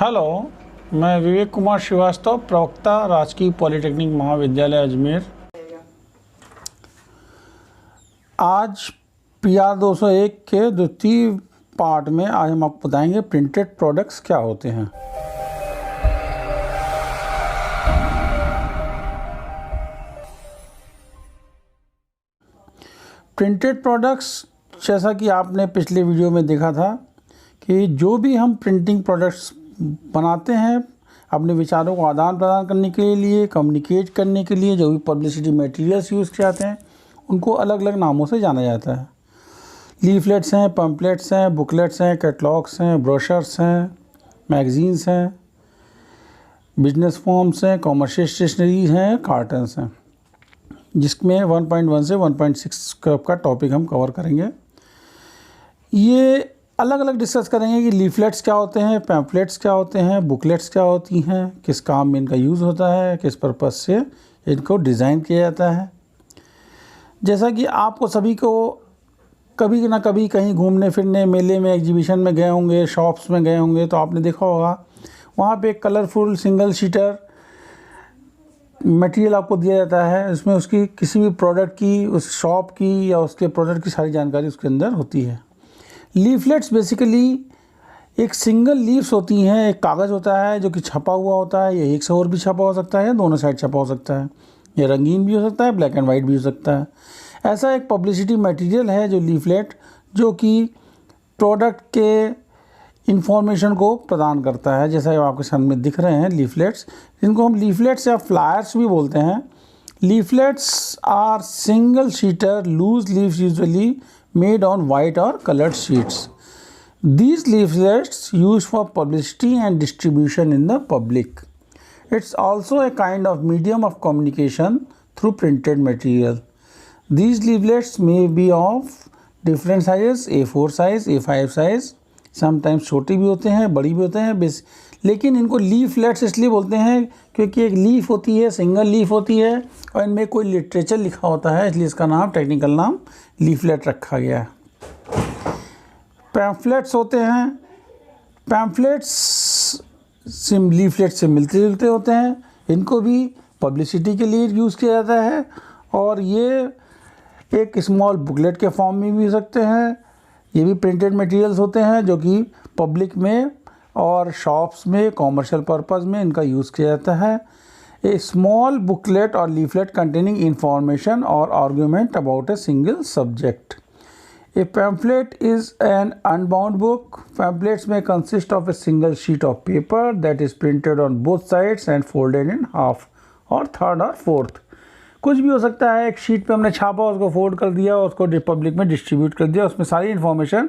Hello, मैं विवेक कुमार श्रीवास्तव, प्रवक्ता, राजकीय पॉलिटेक्निक महाविद्यालय अजमेर। आज PR 201 के द्वितीय पार्ट में आज हम आपको बताएंगे प्रिंटेड प्रोडक्ट्स क्या होते हैं। प्रिंटेड प्रोडक्ट्स, जैसा कि आपने पिछले वीडियो में देखा था कि जो भी हम प्रिंटिंग प्रोडक्ट्स बनाते हैं अपने विचारों को आदान प्रदान करने के लिए, कम्युनिकेट करने के लिए, जो भी पब्लिसिटी मटेरियल्स यूज़ किए जाते हैं उनको अलग अलग नामों से जाना जाता है। लीफलेट्स हैं, पम्पलेट्स हैं, बुकलेट्स हैं, कैटलॉग्स हैं, ब्रोशर्स हैं, मैगजीन्स हैं, बिजनेस फॉर्म्स हैं, कॉमर्शियल स्टेशनरीज हैं, कार्टन्स हैं, जिसमें 1.1 से 1.6 का टॉपिक हम कवर करेंगे। ये अलग अलग डिस्कस करेंगे कि लीफलेट्स क्या होते हैं, पैम्पलेट्स क्या होते हैं, बुकलेट्स क्या होती हैं, किस काम में इनका यूज़ होता है, किस पर्पज़ से इनको डिज़ाइन किया जाता है। जैसा कि आपको सभी को कभी ना कभी कहीं घूमने फिरने, मेले में, एग्जीबिशन में गए होंगे, शॉप्स में गए होंगे, तो आपने देखा होगा वहाँ पे एक कलरफुल सिंगल शीटर मटेरियल आपको दिया जाता है। इसमें उसकी किसी भी प्रोडक्ट की, उस शॉप की या उसके प्रोडक्ट की सारी जानकारी उसके अंदर होती है। लीफलेट्स बेसिकली एक सिंगल लीव्स होती हैं, एक कागज़ होता है जो कि छपा हुआ होता है। ये एक से और भी छपा हो सकता है, दोनों साइड छपा हो सकता है। ये रंगीन भी हो सकता है, ब्लैक एंड वाइट भी हो सकता है। ऐसा एक पब्लिसिटी मटेरियल है जो लीफलेट, जो कि प्रोडक्ट के इंफॉर्मेशन को प्रदान करता है। जैसा आपके सामने दिख रहे हैं लीफलेट्स, जिनको हम लीफलेट्स या फ्लायर्स भी बोलते हैं। Leaflets are single sheeter loose leaves usually made on white or colored sheets. These leaflets used for publicity and distribution in the public. It's also a kind of medium of communication through printed material. These leaflets may be of different sizes, A4 size, A5 size, sometimes छोटे भी होते हैं, बड़ी भी होते हैं, लेकिन इनको लीफलेट्स इसलिए बोलते हैं क्योंकि एक लीफ होती है, सिंगल लीफ होती है और इनमें कोई लिटरेचर लिखा होता है, इसलिए इसका नाम, टेक्निकल नाम लीफलेट रखा गया है। पैम्फलेट्स होते हैं। पैम्फलेट्स लीफलेट से मिलते जुलते होते हैं। इनको भी पब्लिसिटी के लिए यूज़ किया जाता है और ये एक स्मॉल बुकलेट के फॉर्म में भी हो सकते हैं। ये भी प्रिंटेड मटेरियल्स होते हैं जो कि पब्लिक में और शॉप्स में, कॉमर्शियल पर्पज़ में इनका यूज़ किया जाता है। ए स्मॉल बुकलेट और लीफलेट कंटेनिंग इंफॉर्मेशन और argument about a single subject. A pamphlet is an unbound book. Pamphlets may consist of a single sheet of paper that is printed on both sides and folded in half or third or fourth. कुछ भी हो सकता है, एक sheet पे हमने छापा, उसको फोल्ड कर दिया और उसको पब्लिक में डिस्ट्रीब्यूट कर दिया। उसमें सारी इन्फॉर्मेशन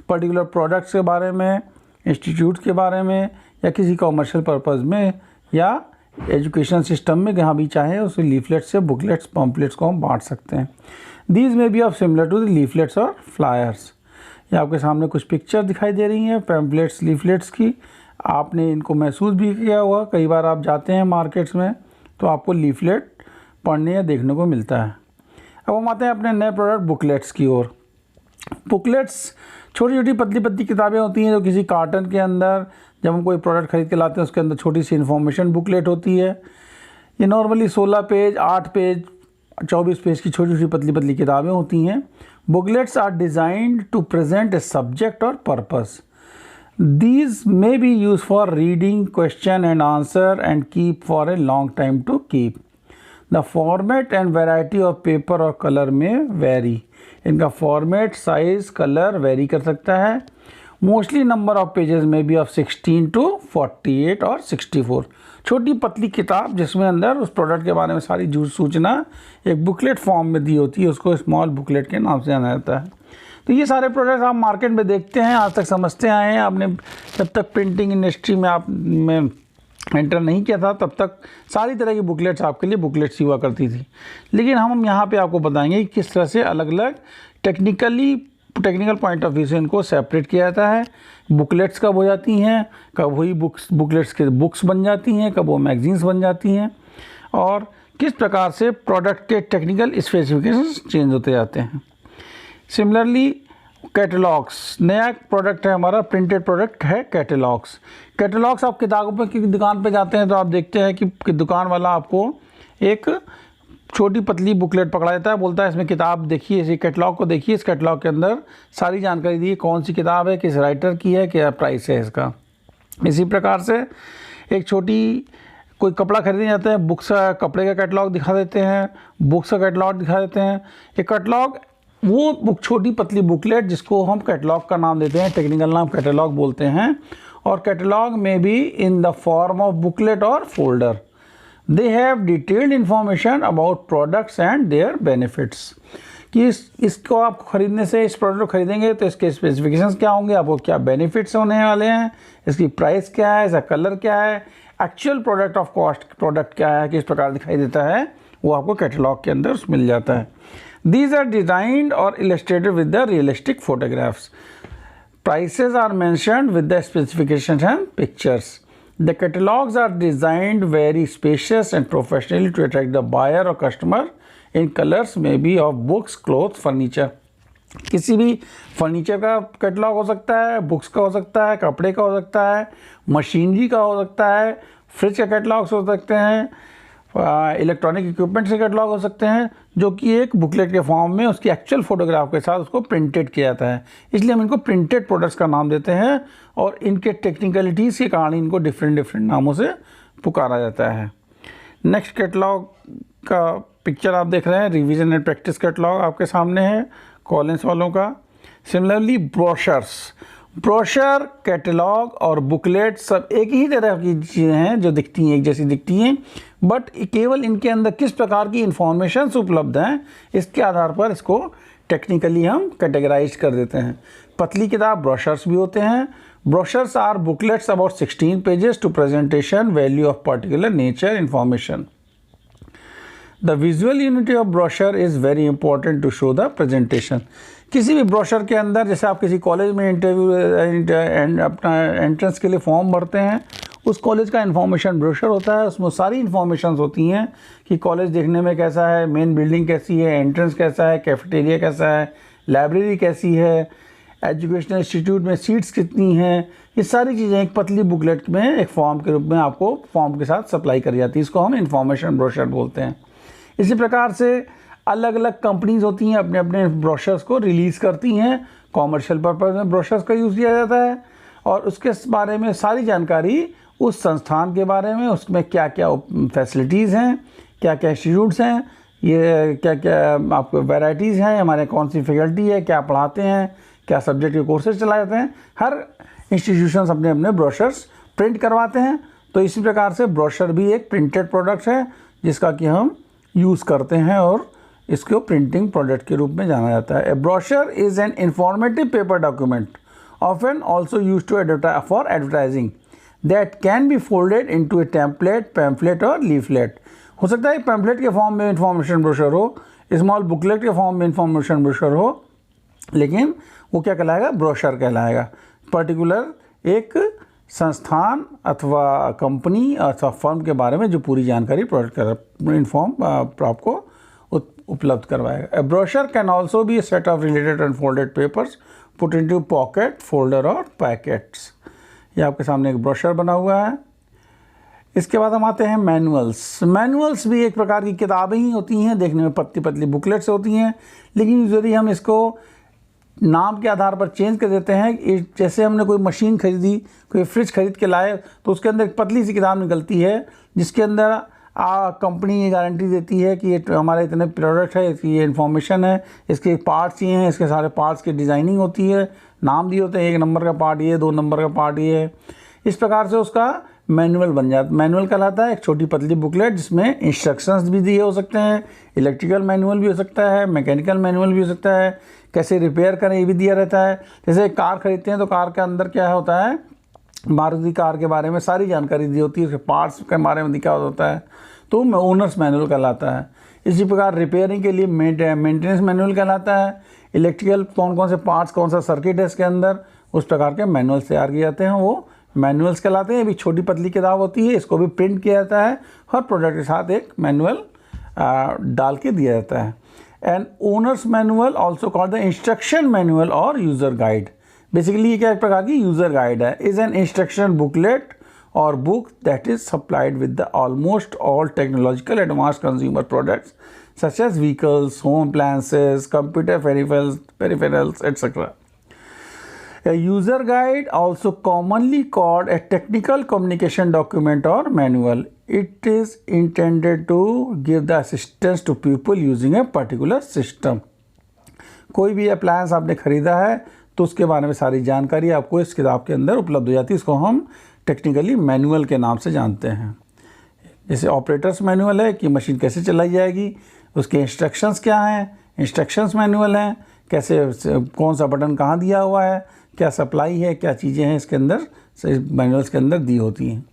पर्टिकुलर प्रोडक्ट्स के बारे में, इंस्टीट्यूट के बारे में, या किसी कॉमर्शियल पर्पज़ में, या एजुकेशन सिस्टम में, जहाँ भी चाहे उस लीफलेट्स या बुकलेट्स, पम्पलेट्स को हम बांट सकते हैं। These may be of similar to the leaflets और फ्लायर्स। ये आपके सामने कुछ पिक्चर दिखाई दे रही हैं पैम्पलेट्स, लीफलेट्स की। आपने इनको महसूस भी किया होगा, कई बार आप जाते हैं मार्केट्स में तो आपको लीफलेट पढ़ने या देखने को मिलता है। अब हम आते हैं अपने नए प्रोडक्ट बुकलेट्स की ओर। बुकलेट्स छोटी छोटी पतली पतली किताबें होती हैं जो किसी कार्टन के अंदर, जब हम कोई प्रोडक्ट खरीद के लाते हैं उसके अंदर छोटी सी इन्फॉर्मेशन बुकलेट होती है। ये नॉर्मली 16 पेज, 8 पेज, 24 पेज की छोटी छोटी पतली पतली किताबें होती हैं। Booklets are designed to present a subject और purpose. These may be used for reading question and answer and keep for a long time to keep. The format and variety of paper और color में vary. इनका format, size, color vary कर सकता है। Mostly number of pages may be of 16 to 48 और 64. छोटी पतली किताब जिसमें अंदर उस प्रोडक्ट के बारे में सारी सूचना एक बुकलेट फॉर्म में दी होती है, उसको स्मॉल बुकलेट के नाम से जाना जाता है। तो ये सारे प्रोडक्ट्स आप मार्केट में देखते हैं, आज तक समझते आए हैं। आपने जब तक प्रिंटिंग इंडस्ट्री में आप में एंटर नहीं किया था तब तक सारी तरह की बुकलेट्स आपके लिए बुकलेट्स हुआ करती थी। लेकिन हम यहाँ पे आपको बताएंगे कि किस तरह से अलग अलग टेक्निकल पॉइंट ऑफ व्यू से इनको सेपरेट किया जाता है। बुकलेट्स कब हो जाती हैं, कब वही बुकलेट्स के बुक्स बन जाती हैं, कब वो मैगजीन्स बन जाती हैं, और किस प्रकार से प्रोडक्ट के टेक्निकल स्पेसिफिकेशंस चेंज होते जाते हैं। Similarly, कैटलॉग्स नया प्रोडक्ट है हमारा, प्रिंटेड प्रोडक्ट है कैटलॉग्स। कैटलॉग्स आप किताबों की दुकान पे जाते हैं तो आप देखते हैं कि दुकान वाला आपको एक छोटी पतली बुकलेट पकड़ा देता है, बोलता है इसमें किताब देखिए, इसी कैटलॉग को देखिए, इस कैटलॉग के अंदर सारी जानकारी दी, कौन सी किताब है, किस राइटर की है, क्या प्राइस है इसका। इसी प्रकार से एक छोटी कोई कपड़ा खरीदने जाते हैं, बुक्स का कपड़े का कैटलॉग दिखा देते हैं, बुक्स का कैटलॉग दिखा देते हैं। एक कैटलॉग वो छोटी पतली बुकलेट जिसको हम कैटलॉग का नाम देते हैं, टेक्निकल नाम कैटलॉग बोलते हैं। और कैटलॉग में भी in the form of booklet और folder, they have detailed information about products and their benefits, कि इसको आप खरीदने से, इस प्रोडक्ट को खरीदेंगे तो इसके स्पेसिफिकेशंस क्या होंगे, आपको क्या बेनिफिट्स होने वाले हैं, इसकी प्राइस क्या है, इसका कलर क्या है, actual product of cost product क्या है, किस प्रकार दिखाई देता है, वो आपको कैटलॉग के अंदर मिल जाता है। These are designed or illustrated with the realistic photographs. Prices are mentioned with the specifications and pictures. The catalogs are designed very spacious and professionally to attract the buyer or customer in colors maybe of books, clothes, furniture. किसी भी furniture का catalogue हो सकता है, books का हो सकता है, कपड़े का हो सकता है, मशीनरी का हो सकता है, फ्रिज का कैटलॉग्स हो सकते हैं, इलेक्ट्रॉनिक इक्विपमेंट्स के कैटलॉग हो सकते हैं, जो कि एक बुकलेट के फॉर्म में उसकी एक्चुअल फोटोग्राफ के साथ उसको प्रिंटेड किया जाता है। इसलिए हम इनको प्रिंटेड प्रोडक्ट्स का नाम देते हैं और इनके टेक्निकलिटीज़ के कारण इनको डिफरेंट नामों से पुकारा जाता है। नेक्स्ट कैटलॉग का पिक्चर आप देख रहे हैं, रिवीजन एंड प्रैक्टिस कैटलॉग आपके सामने है कॉलिंस वालों का। सिमिलरली ब्रोशर, कैटलॉग और बुकलेट सब एक ही तरह की चीज़ें हैं जो दिखती हैं, एक जैसी दिखती हैं, बट केवल इनके अंदर किस प्रकार की इंफॉर्मेशन उपलब्ध हैं इसके आधार पर इसको टेक्निकली हम कैटेगराइज कर देते हैं। पतली किताब ब्रोशर्स भी होते हैं। Brochures are booklets about 16 pages to presentation value of particular nature information. The visual unity of brochure is very important to show the presentation. किसी भी ब्रोशर के अंदर, जैसे आप किसी कॉलेज में अपना एंट्रेंस के लिए फॉर्म भरते हैं, उस कॉलेज का इन्फॉर्मेशन ब्रोशर होता है, उसमें सारी इन्फॉर्मेशन होती हैं कि कॉलेज देखने में कैसा है, मेन बिल्डिंग कैसी है, एंट्रेंस कैसा है, कैफेटेरिया कैसा है, लाइब्रेरी कैसी है, एजुकेशनल इंस्टीट्यूट में सीट्स कितनी हैं, ये सारी चीज़ें एक पतली बुकलेट में एक फॉर्म के रूप में आपको फॉर्म के साथ सप्लाई करी जाती है। इसको हम इन्फॉर्मेशन ब्रोशर बोलते हैं। इसी प्रकार से अलग अलग कंपनीज होती हैं, अपने अपने ब्रोशर्स को रिलीज़ करती हैं, कॉमर्शियल पर्पज़ में ब्रोशर्स का यूज़ किया जाता है और उसके बारे में सारी जानकारी उस संस्थान के बारे में, उसमें क्या क्या फैसिलिटीज़ हैं, क्या क्या इंस्टीट्यूट्स हैं, ये क्या क्या आपको वैराइटीज़ हैं, हमारे कौन सी फैकल्टी है, क्या पढ़ाते हैं, क्या सब्जेक्ट के कोर्सेज चलाए जाते हैं, हर इंस्टीट्यूशंस अपने अपने ब्रोशर्स प्रिंट करवाते हैं। तो इसी प्रकार से ब्रोशर भी एक प्रिंटेड प्रोडक्ट है जिसका कि हम यूज़ करते हैं और इसको प्रिंटिंग प्रोडक्ट के रूप में जाना जाता है। A brochure is an informative paper document often also use to for advertising that can be folded into a template, pamphlet और लीफलेट। हो सकता है पैम्फलेट के फॉर्म में इंफॉर्मेशन ब्रोशर हो, स्मॉल बुकलेट के फॉर्म में इंफॉर्मेशन ब्रोशर हो, लेकिन वो क्या कहलाएगा, ब्रोशर कहलाएगा। पर्टिकुलर एक संस्थान अथवा कंपनी अथवा फर्म के बारे में जो पूरी जानकारी प्रोवाइड कर इन्फॉर्म आपको उपलब्ध करवाएगा। A brochure can also be a set of related and folded papers put into pocket, folder और पैकेट्स। ये आपके सामने एक ब्रोशर बना हुआ है। इसके बाद हम आते हैं मैनुअल्स। मैनुअल्स भी एक प्रकार की किताबें ही होती हैं, देखने में पतली पतली बुकलेट्स होती हैं, लेकिन यूजुअली हम इसको नाम के आधार पर चेंज कर देते हैं। जैसे हमने कोई मशीन खरीदी, कोई फ्रिज खरीद के लाए, तो उसके अंदर एक पतली सी किताब निकलती है जिसके अंदर कंपनी ये गारंटी देती है कि ये हमारे इतने प्रोडक्ट है, इसकी ये इन्फॉर्मेशन है, इसके पार्ट्स ये हैं, इसके सारे पार्ट्स की डिज़ाइनिंग होती है, नाम दिए होते हैं, 1 नंबर का पार्ट ये, 2 नंबर का पार्ट ये है। इस प्रकार से उसका मैनुअल बन जाता। मैनुअल कहलाता है एक छोटी पतली बुकलेट जिसमें इंस्ट्रक्शंस भी दिए हो सकते हैं, इलेक्ट्रिकल मैनुअल भी हो सकता है, मैकेनिकल मैनुअल भी हो सकता है, कैसे रिपेयर करें ये भी दिया रहता है। जैसे कार खरीदते हैं तो कार के अंदर क्या होता है, मारुति कार के बारे में सारी जानकारी दी होती है, उसके पार्ट्स के बारे में लिखा होता है, तो ओनर्स मैनुअल कहलाता है। इसी प्रकार रिपेयरिंग के लिए मेंटेनेंस मैनुअल कहलाता है। इलेक्ट्रिकल कौन कौन से पार्ट्स, कौन सा सर्किट है इसके अंदर, उस प्रकार के मैनुअल्स तैयार किए जाते हैं, वो मैनुअल्स कहलाते हैं। ये भी छोटी पतली किताब होती है, इसको भी प्रिंट किया जाता है, हर प्रोडक्ट के साथ एक मैनुअल डाल के दिया जाता है। An owner's manual also called the instruction manual और यूज़र गाइड। बेसिकली ये क्या एक प्रकार की यूज़र गाइड है, is an instruction booklet or book that is supplied with the almost all technological advanced consumer products such as vehicles, home appliances, computer peripherals, etc. A user guide, also commonly called a technical communication document or manual, it is intended to give the assistance to people using a particular system. कोई भी appliance आपने ख़रीदा है तो उसके बारे में सारी जानकारी आपको इस किताब के अंदर उपलब्ध हो जाती है। इसको हम टेक्निकली मैनुअल के नाम से जानते हैं। जैसे ऑपरेटर्स मैनुअल है कि मशीन कैसे चलाई जाएगी, उसके इंस्ट्रक्शंस क्या हैं, इंस्ट्रक्शंस मैनुअल हैं, कैसे कौन सा बटन कहाँ दिया हुआ है, क्या सप्लाई है, क्या चीज़ें हैं इसके अंदर मैनुअल्स के अंदर दी होती हैं।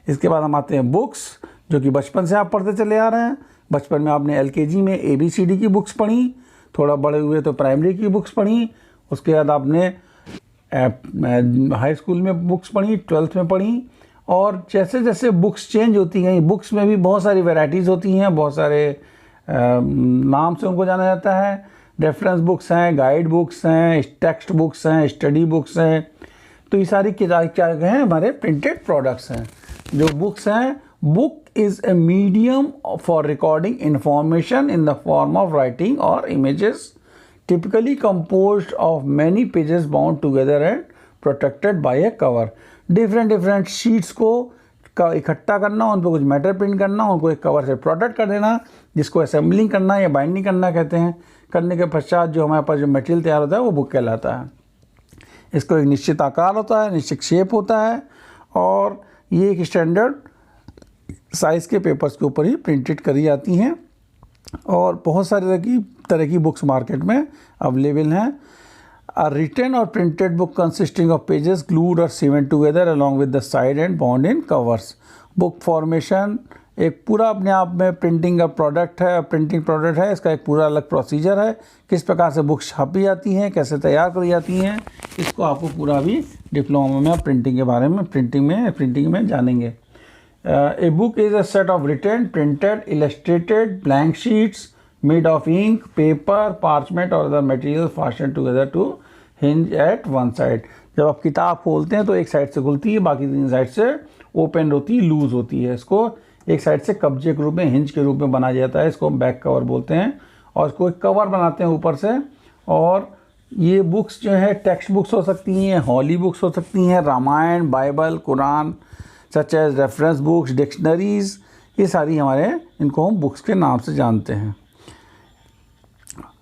इसके बाद हम आते हैं बुक्स, जो कि बचपन से आप पढ़ते चले आ रहे हैं। बचपन में आपने LKG में ABCD की बुक्स पढ़ी, थोड़ा बड़े हुए तो प्राइमरी की बुक्स पढ़ी, उसके बाद आपने हाई स्कूल में बुक्स पढ़ी, 12th में पढ़ी, और जैसे जैसे बुक्स चेंज होती गई, बुक्स में भी बहुत सारी वैराइटीज़ होती हैं, बहुत सारे नाम से उनको जाना जाता है। रेफरेंस बुक्स हैं, गाइड बुक्स हैं, टेक्स्ट बुक्स हैं, स्टडी बुक्स हैं। तो ये सारी किताब क्या हैं, हमारे प्रिंटेड प्रोडक्ट्स हैं। जो बुक्स हैं, book is a medium for recording information in the form of writing और images, typically composed of many pages bound together and protected by a cover. different sheets को इकट्ठा करना, उन पर कुछ मैटर प्रिंट करना, उनको एक कवर से प्रोटेक्ट कर देना, जिसको असेंबलिंग करना या बाइंडिंग करना कहते हैं। करने के पश्चात जो हमारे पास जो मटेरियल तैयार होता है वो बुक कहलाता है। इसको एक निश्चित आकार होता है, निश्चित शेप होता है, और ये एक स्टैंडर्ड साइज़ के पेपर्स के ऊपर ही प्रिंटेड करी जाती हैं, और बहुत सारी तरह की बुक्स मार्केट में अवेलेबल हैं। अ रिटन और printed book consisting of pages glued और cement together along with the side and bound in covers. Book formation एक पूरा अपने आप में प्रिंटिंग का प्रोडक्ट है, प्रिंटिंग प्रोडक्ट है। इसका एक पूरा अलग प्रोसीजर है, किस प्रकार से बुक्स छापी जाती हैं, कैसे तैयार करी जाती हैं, इसको आपको पूरा भी डिप्लोमा में प्रिंटिंग के बारे में प्रिंटिंग में जानेंगे। A book is a set of written, printed, illustrated, blank sheets made of ink, paper, parchment or other material fastened together to hinge at one side. जब आप किताब खोलते हैं तो एक साइड से खुलती है, बाकी 3 साइड से ओपन होती है, लूज होती है। इसको एक साइड से कब्जे के रूप में, हिंज के रूप में बनाया जाता है, इसको हम बैक कवर बोलते हैं, और इसको एक कवर बनाते हैं ऊपर से। और ये बुक्स जो है टेक्स्ट बुक्स हो सकती हैं, हॉली बुक्स हो सकती हैं, Ramayan, Bible, Quran, such as reference books, dictionaries, ये सारी इनको हम बुक्स के नाम से जानते हैं।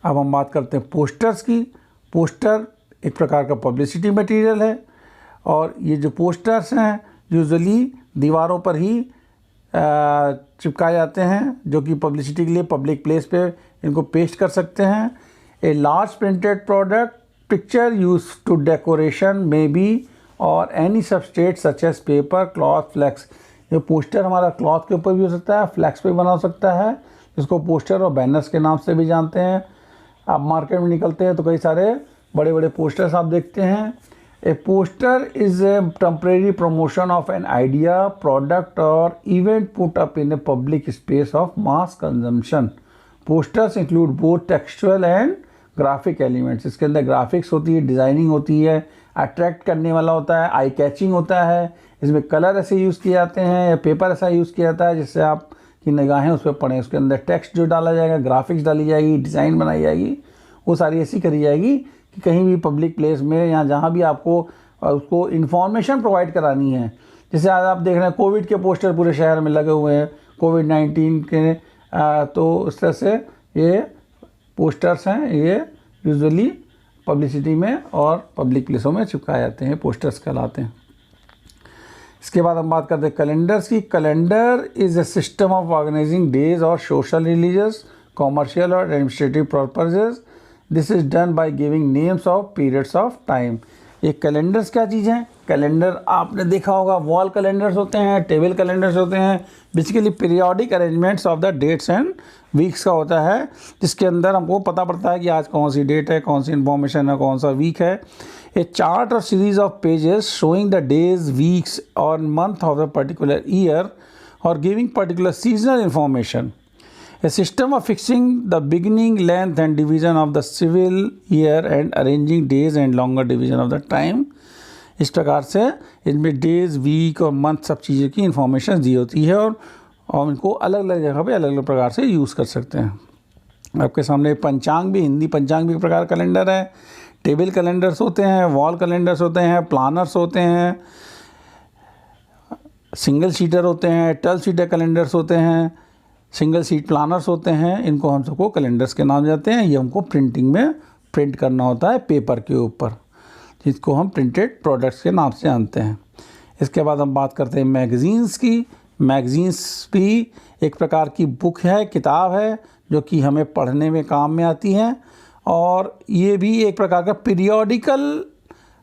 अब हम बात करते हैं पोस्टर्स की। पोस्टर एक प्रकार का पब्लिसिटी मटेरियल है, और ये जो पोस्टर्स हैं यूजुअली दीवारों पर ही चिपकाए जाते हैं, जो कि पब्लिसिटी के लिए पब्लिक प्लेस पे इनको पेस्ट कर सकते हैं। A large printed product picture use to decoration may be और any substrate such as paper, cloth, flex. ये पोस्टर हमारा क्लॉथ के ऊपर भी हो सकता है, फ्लैक्स पे बना हो सकता है, जिसको पोस्टर और बैनर्स के नाम से भी जानते हैं। आप मार्केट में निकलते हैं तो कई सारे बड़े बड़े पोस्टर्स आप देखते हैं। A poster is a temporary promotion of an idea, product और event put up in a public space of mass consumption. Posters include both textual and graphic elements. इसके अंदर ग्राफिक्स होती है, डिज़ाइनिंग होती है, अट्रैक्ट करने वाला होता है, आई कैचिंग होता है। इसमें कलर ऐसे यूज़ किए जाते हैं या पेपर ऐसा यूज़ किया जाता है जिससे आपकी निगाहें उस पर पड़ें। उसके अंदर टेक्स्ट जो डाला जाएगा, ग्राफिक्स डाली जाएगी, डिज़ाइन बनाई जाएगी, वो सारी ऐसी करी जाएगी कि कहीं भी पब्लिक प्लेस में या जहाँ भी आपको उसको इन्फॉर्मेशन प्रोवाइड करानी है। जैसे आज आप देख रहे हैं कोविड के पोस्टर पूरे शहर में लगे हुए हैं, कोविड-19 के, तो उस तरह से ये पोस्टर्स हैं, ये यूजुअली पब्लिसिटी में और पब्लिक प्लेसों में चिपकाए जाते हैं, पोस्टर्स कहलाते हैं। इसके बाद हम बात करते हैं कैलेंडर्स की। Calendar is a system of organizing days और सोशल, रिलीजियस, कॉमर्शियल और administrative purposes. This is done by giving names of periods of time. ये कैलेंडर्स क्या चीज़ हैं? कैलेंडर आपने देखा होगा, वॉल कैलेंडर्स होते हैं, टेबल कैलेंडर्स होते हैं, basically periodic arrangements of the dates and weeks का होता है, जिसके अंदर हमको पता पड़ता है कि आज कौन सी डेट है, कौन सी इन्फॉर्मेशन है, कौन सा वीक है। ए चार्ट और series of pages showing the days, weeks और month of the particular year और giving particular seasonal information. A system of fixing the beginning, length and division of the civil year and arranging days and longer division of the time. इस प्रकार से इनमें days, week और month सब चीज़ों की information दी होती है और इनको अलग अलग जगह पे अलग अलग प्रकार से यूज़ कर सकते हैं। आपके सामने पंचांग भी, हिंदी पंचांग भी एक प्रकार कैलेंडर है। टेबल कैलेंडर्स होते हैं, वॉल कैलेंडर्स होते हैं, प्लानर्स होते हैं, सिंगल शीटर होते हैं, 12 शीटर कैलेंडर्स होते हैं, सिंगल सीट प्लानर्स होते हैं। इनको हम सबको कैलेंडर्स के नाम जाते हैं। ये हमको प्रिंटिंग में प्रिंट करना होता है पेपर के ऊपर, जिसको हम प्रिंटेड प्रोडक्ट्स के नाम से जानते हैं। इसके बाद हम बात करते हैं मैगज़ीन्स की। मैगज़ीन्स भी एक प्रकार की बुक है, किताब है, जो कि हमें पढ़ने में काम में आती है और ये भी एक प्रकार का पीरियोडिकल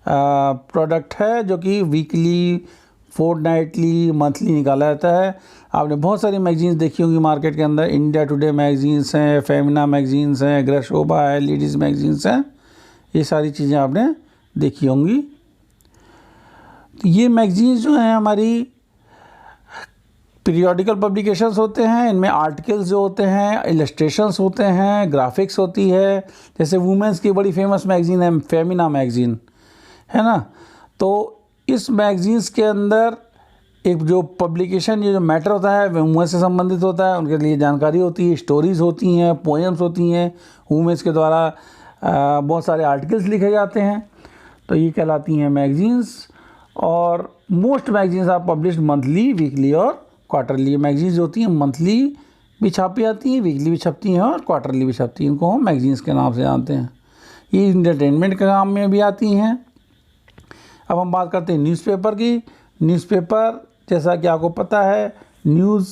प्रोडक्ट है, जो कि वीकली, फोर्टनाइटली, मंथली निकाला जाता है। आपने बहुत सारी मैगज़ीन्स देखी होंगी मार्केट के अंदर। इंडिया टुडे मैगज़ीन्स हैं, फेमिना मैगज़ीन्स हैं, ग्रशोभा है, लेडीज़ मैगज़ीन्स हैं, ये सारी चीज़ें आपने देखी होंगी। तो ये मैगज़ीन्स जो हैं हमारी पीरियोडिकल पब्लिकेशंस होते हैं। इनमें आर्टिकल्स जो होते हैं, इलस्ट्रेशंस होते हैं, ग्राफिक्स होती है। जैसे वुमेंस की बड़ी फेमस मैगज़ीन है फेमिना मैगज़ीन, है ना। तो इस मैगज़ीन्स के अंदर एक जो पब्लिकेशन, ये जो मैटर होता है वुमेन से संबंधित होता है, उनके लिए जानकारी होती है, स्टोरीज़ होती हैं, पोएम्स होती हैं, वुमेन्स के द्वारा बहुत सारे आर्टिकल्स लिखे जाते हैं, तो ये कहलाती हैं मैगज़ीन्स। और most magazines are published monthly, weekly और क्वार्टरली। मैगज़ीन्स होती हैं मंथली भी छापी जाती हैं, वीकली भी छपती हैं और क्वार्टरली भी छपती हैं। इनको हम मैगज़ीन्स के नाम से जानते हैं। ये इंटरटेनमेंट के काम में भी आती हैं। अब हम बात करते हैं न्यूज़पेपर की। न्यूज़पेपर, जैसा कि आपको पता है, न्यूज़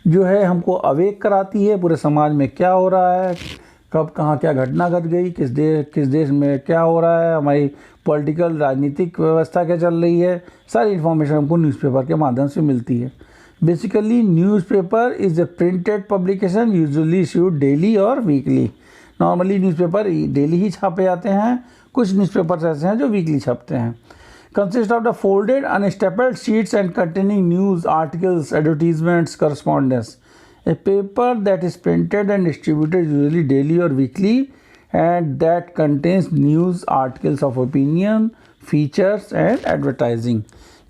जो है हमको अवेक कराती है पूरे समाज में क्या हो रहा है, कब कहाँ क्या घटना घट गई, किस देश में क्या हो रहा है, हमारी पॉलिटिकल राजनीतिक व्यवस्था क्या चल रही है, सारी इन्फॉर्मेशन हमको न्यूज़पेपर के माध्यम से मिलती है। Basically newspaper is a printed publication usually issued daily और वीकली। नॉर्मली न्यूज़पेपर डेली ही छापे जाते हैं, कुछ न्यूज़पेपर्स ऐसे हैं जो वीकली छपते हैं। Consist of the folded unstapled sheets and containing news, articles, advertisements, correspondence. A paper that is printed and distributed usually daily or weekly and that contains news, articles of opinion, features and advertising.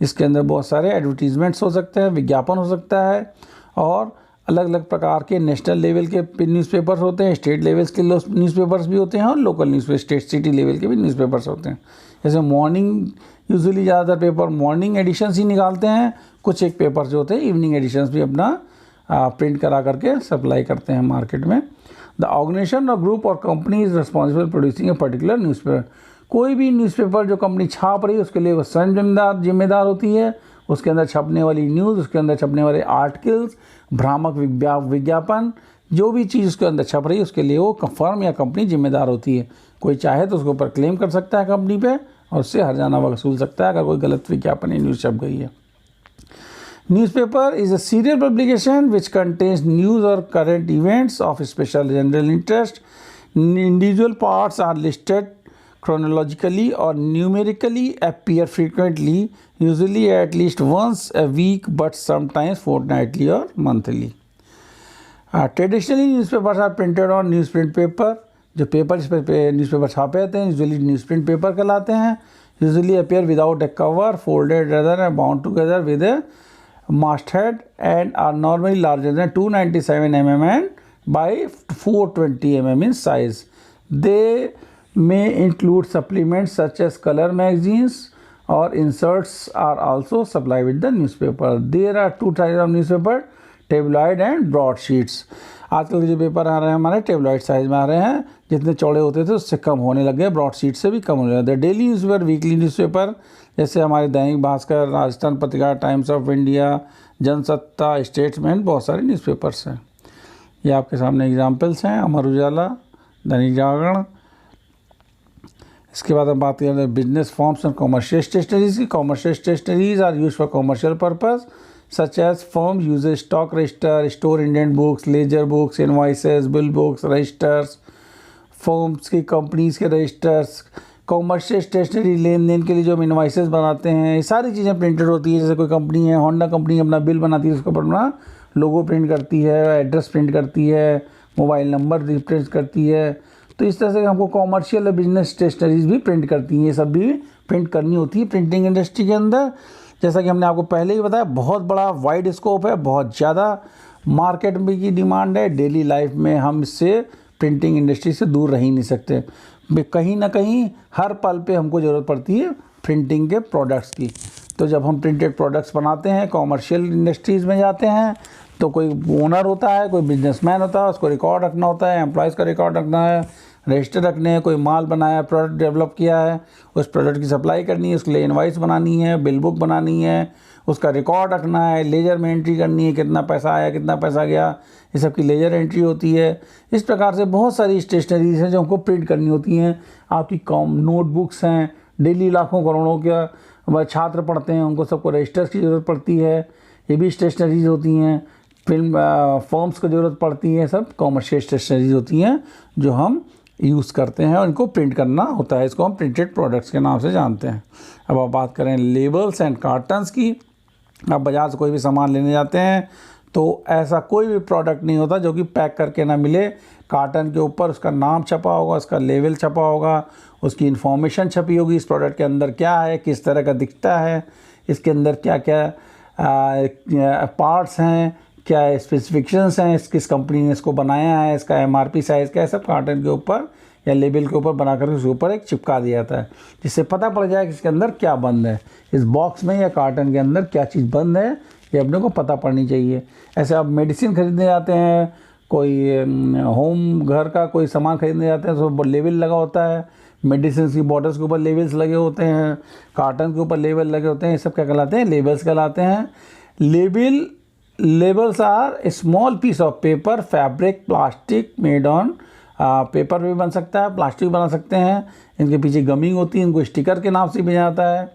इसके अंदर बहुत सारे advertisements हो सकते हैं, विज्ञापन हो सकता है और अलग अलग प्रकार के नेशनल लेवल के न्यूज़पेपर्स होते हैं, स्टेट लेवल्स के न्यूज़पेपर्स भी होते हैं और local newspaper, state city level के भी न्यूज़पेपर्स होते हैं। जैसे मॉर्निंग, यूजुअली ज़्यादातर पेपर मॉर्निंग एडिशंस ही निकालते हैं, कुछ एक पेपर जो होते हैं इवनिंग एडिशंस भी अपना प्रिंट करा करके सप्लाई करते हैं मार्केट में। द ऑर्गेनाइजेशन और ग्रुप और company is responsible producing a particular newspaper. कोई भी न्यूज़पेपर जो कंपनी छाप रही है उसके लिए वो स्वयं जिम्मेदार होती है। उसके अंदर छपने वाली न्यूज़, उसके अंदर छपने वाले आर्टिकल्स, भ्रामक विज्ञापन, जो भी चीज़ उसके अंदर छप रही है उसके लिए वो फर्म या कंपनी जिम्मेदार होती है। कोई चाहे तो उसके ऊपर क्लेम कर सकता है कंपनी पे और उससे हर्जाना वसूल सकता है अगर कोई गलत विज्ञापन या न्यूज़ छप गई है। Newspaper is a serial publication which contains news और current events of special general interest. Individual parts are listed chronologically or numerically, appear frequently, usually at least once a week but sometimes fortnightly or monthly. Traditionally newspapers are printed on newsprint paper. जो paper इस पर newspaper छापे जाते हैं usually newsprint paper कहलाते हैं। Usually appear without A cover, folded rather and bound together with a masthead and are normally larger than 297 mm and by 420 mm in size. They may include supplements such as color magazines or inserts are also supplied with the newspaper. There are two types of newspaper, tabloid and broadsheets. आजकल के जो paper आ रहे हैं हमारे tabloid size में आ रहे हैं, जितने चौड़े होते थे उससे कम होने लगे, ब्रॉडशीट से भी कम होने लगे। डेली न्यूज़पेपर, वीकली न्यूज़पेपर जैसे हमारे Dainik Bhaskar, Rajasthan Patrika, times of India, Jansatta, statesman, बहुत सारे न्यूज़पेपर्स हैं। ये आपके सामने एग्जाम्पल्स हैं, अमर उजाला, दैनिक जागरण। इसके बाद हम बात करें business forms and commercial stationeries की। Commercial stationeries are use for commercial purpose such as firm uses stock register, store indent books, ledger books, invoices, bill books, registers, firms की कंपनीज के रजिस्टर्स। कॉमर्शियल स्टेशनरी लेन देन के लिए जो हम invoices बनाते हैं, ये सारी चीज़ें प्रिंटेड होती है। जैसे कोई कंपनी है, होंडा कंपनी अपना बिल बनाती है, उसके ऊपर अपना लोगो प्रिंट करती है, एड्रेस प्रिंट करती है, मोबाइल नंबर प्रिंट करती है। तो इस तरह से हमको कॉमर्शियल बिजनेस स्टेशनरीज भी प्रिंट करती हैं। ये सब भी प्रिंट करनी होती है प्रिंटिंग इंडस्ट्री के अंदर। जैसा कि हमने आपको पहले ही बताया, बहुत बड़ा वाइड स्कोप है, बहुत ज़्यादा मार्केट में की डिमांड है। डेली लाइफ में हम इससे प्रिंटिंग इंडस्ट्री से दूर रह ही नहीं सकते। कहीं ना कहीं हर पल पे हमको ज़रूरत पड़ती है प्रिंटिंग के प्रोडक्ट्स की। तो जब हम प्रिंटेड प्रोडक्ट्स बनाते हैं, कॉमर्शियल इंडस्ट्रीज़ में जाते हैं, तो कोई ओनर होता है, कोई बिजनेसमैन होता है, उसको रिकॉर्ड रखना होता है, एम्प्लॉयज़ का रिकॉर्ड रखना है, रजिस्टर रखने हैं, कोई माल बनाया, प्रोडक्ट डेवलप किया है, उस प्रोडक्ट की सप्लाई करनी है, उसके लिए इनवाइस बनानी है, बिल बुक बनानी है, उसका रिकॉर्ड रखना है, लेजर में एंट्री करनी है, कितना पैसा आया, कितना पैसा गया, ये सब की लेजर एंट्री होती है। इस प्रकार से बहुत सारी स्टेशनरीज हैं जो हमको प्रिंट करनी होती हैं। आपकी नोटबुक्स हैं, डेली लाखों करोड़ों के छात्र पढ़ते हैं, उनको सबको रजिस्टर्स की ज़रूरत पड़ती है, ये भी स्टेशनरीज होती हैं। फिल्म फॉर्म्स की ज़रूरत पड़ती है, सब कॉमर्शियल स्टेशनरीज होती हैं जो हम यूज़ करते हैं और इनको प्रिंट करना होता है। इसको हम प्रिंटेड प्रोडक्ट्स के नाम से जानते हैं। अब आप बात करें लेबल्स एंड कार्टन्स की। आप बाज़ार से कोई भी सामान लेने जाते हैं तो ऐसा कोई भी प्रोडक्ट नहीं होता जो कि पैक करके ना मिले। कार्टन के ऊपर उसका नाम छपा होगा, उसका लेबल छपा होगा, उसकी इन्फॉर्मेशन छपी होगी, इस प्रोडक्ट के अंदर क्या है, किस तरह का दिखता है, इसके अंदर क्या क्या पार्ट्स हैं, क्या स्पेसिफिकेशंस हैं, किस कंपनी ने इसको बनाया है, इसका एमआरपी साइज़ क्या है, सब कार्टन के ऊपर या लेबल के ऊपर बनाकर उसके ऊपर एक चिपका दिया जाता है, जिससे पता पड़ जाए कि इसके अंदर क्या बंद है, इस बॉक्स में या कार्टन के अंदर क्या चीज़ बंद है, ये अपने को पता पड़नी चाहिए। ऐसे आप मेडिसिन खरीदने जाते हैं, कोई होम घर का कोई सामान खरीदने जाते हैं तो लेबल लगा होता है, मेडिसिन की बॉटल्स के ऊपर लेबल्स लगे होते हैं, कार्टन के ऊपर लेबल लगे होते हैं, ये सब क्या कहलाते हैं, लेबल्स कहलाते हैं। Labels are small piece of paper, fabric, plastic made on, paper भी बन सकता है, प्लास्टिक बना सकते हैं, इनके पीछे गमिंग होती है, इनको स्टिकर के नाम से भी जाता है।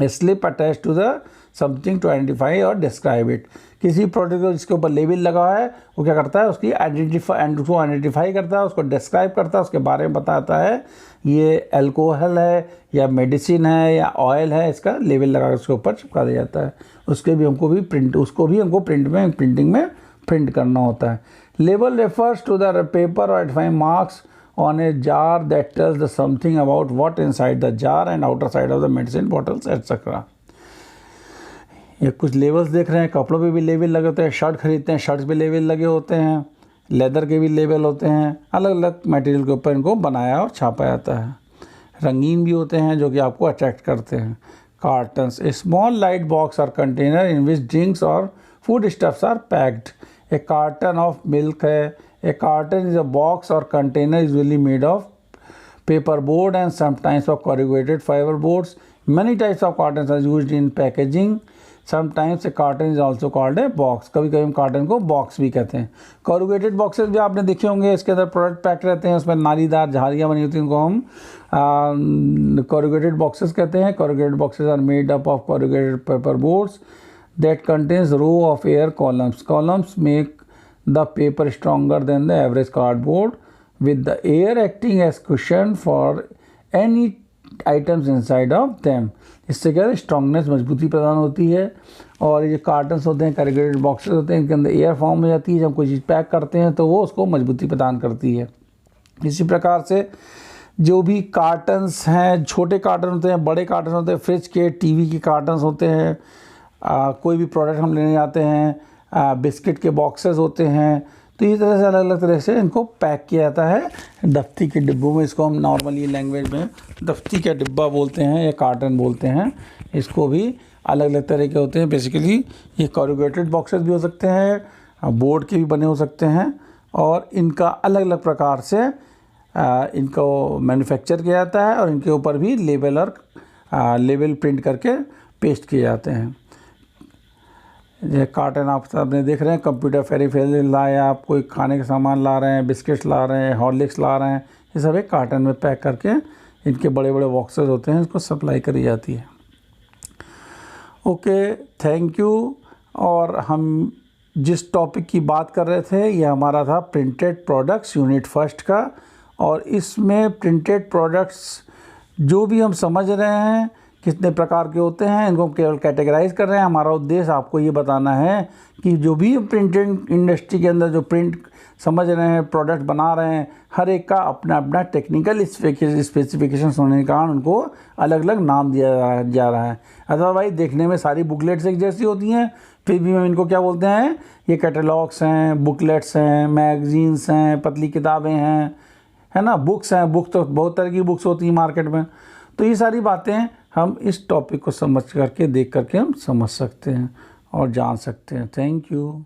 Slip attach to the something to identify और डिस्क्राइब इट। किसी प्रोडक्ट को जिसके ऊपर लेबल लगा है वो क्या करता है, उसकी आइडेंटिफाई करता है, उसको डिस्क्राइब करता है, उसके बारे में बताता है ये अल्कोहल है या मेडिसिन है या ऑयल है, इसका लेबल लगा कर उसके ऊपर चिपका दिया जाता है। उसको भी हमको प्रिंटिंग में प्रिंट करना होता है। Label refers to the paper और identifying marks on a jar that tells the something about what inside the jar and outer side of the medicine bottles etc. ये कुछ लेबल्स देख रहे हैं, कपड़ों पे भी लेबल लगे होते हैं, शर्ट खरीदते हैं, शर्ट्स पे लेबल लगे होते हैं, लेदर के भी लेबल होते हैं, अलग अलग मटेरियल के ऊपर इनको बनाया और छापा जाता है। रंगीन भी होते हैं जो कि आपको अट्रैक्ट करते हैं। Cartons, a small light box और कंटेनर इन विच ड्रिंक्स और food stuffs are packed. A carton of milk है। A carton is a box or container usually made of paper board and sometimes of corrugated fiber boards. Many types of cartons are used in packaging. Sometimes a carton is also called a box. कभी कभी हम carton को box भी कहते हैं। corrugated boxes भी आपने देखे होंगे, इसके अंदर प्रोडक्ट पैक रहते हैं, उसमें नालीदार झालियाँ बनी होती हैं, उनको हम corrugated boxes कहते हैं। corrugated boxes are made up of corrugated paper boards that contains row of air columns. Columns make the paper stronger than the average cardboard, with the air acting as cushion for any items inside of them. इससे क्या है, strongness, मजबूती प्रदान होती है। और ये cottons होते हैं, कैरिगेटेड बॉक्सेस होते हैं, इनके अंदर एयर फॉर्म हो जाती है, जब कोई चीज़ पैक करते हैं तो वो उसको मजबूती प्रदान करती है। इसी प्रकार से जो भी कार्टन्स हैं, छोटे कार्टन होते हैं, बड़े कार्टन होते हैं, फ्रिज के, टीवी के कार्टन्स होते हैं, कोई भी प्रोडक्ट हम लेने जाते हैं, बिस्किट के बॉक्सेस होते हैं, तो इस तरह से अलग अलग तरह से इनको पैक किया जाता है दफ्ती के डिब्बों में। इसको हम नॉर्मली लैंग्वेज में दफ्ती का डिब्बा बोलते हैं या कार्टन बोलते हैं। इसको भी अलग अलग तरह के होते हैं। बेसिकली ये कॉरुगेटेड बॉक्सेस भी हो सकते हैं, बोर्ड के भी बने हो सकते हैं, और इनका अलग अलग प्रकार से इनको मैन्युफैक्चर किया जाता है और इनके ऊपर भी लेबल प्रिंट करके पेस्ट किए जाते हैं। ये कार्टन आप सबने देख रहे हैं, कंप्यूटर पेरिफेरल लाए, आप कोई खाने का सामान ला रहे हैं, बिस्किट्स ला रहे हैं, हॉर्लिक्स ला रहे हैं, ये सब एक कार्टन में पैक करके इनके बड़े बड़े बॉक्सेस होते हैं, इसको सप्लाई करी जाती है। Okay, thank you. और हम जिस टॉपिक की बात कर रहे थे ये हमारा था प्रिंटेड प्रोडक्ट्स यूनिट फर्स्ट का, और इसमें प्रिंटेड प्रोडक्ट्स जो भी हम समझ रहे हैं कितने प्रकार के होते हैं, इनको केवल कैटेगराइज कर रहे हैं। हमारा उद्देश्य आपको ये बताना है कि जो भी प्रिंटिंग इंडस्ट्री के अंदर जो प्रिंट समझ रहे हैं, प्रोडक्ट बना रहे हैं, हर एक का अपना अपना टेक्निकल स्पेसिफिकेशंस होने के कारण उनको अलग अलग नाम दिया जा रहा है। अदरवाइज देखने में सारी बुकलेट्स एक जैसी होती हैं, फिर भी हम इनको क्या बोलते हैं, ये कैटलॉग्स हैं, बुकलेट्स हैं, मैगजीन्स हैं, पतली किताबें हैं, है ना, बुक्स हैं। बुक तो बहुत तरह की बुक्स होती हैं मार्केट में। तो ये सारी बातें हम इस टॉपिक को समझ करके, देख करके हम समझ सकते हैं और जान सकते हैं। Thank you.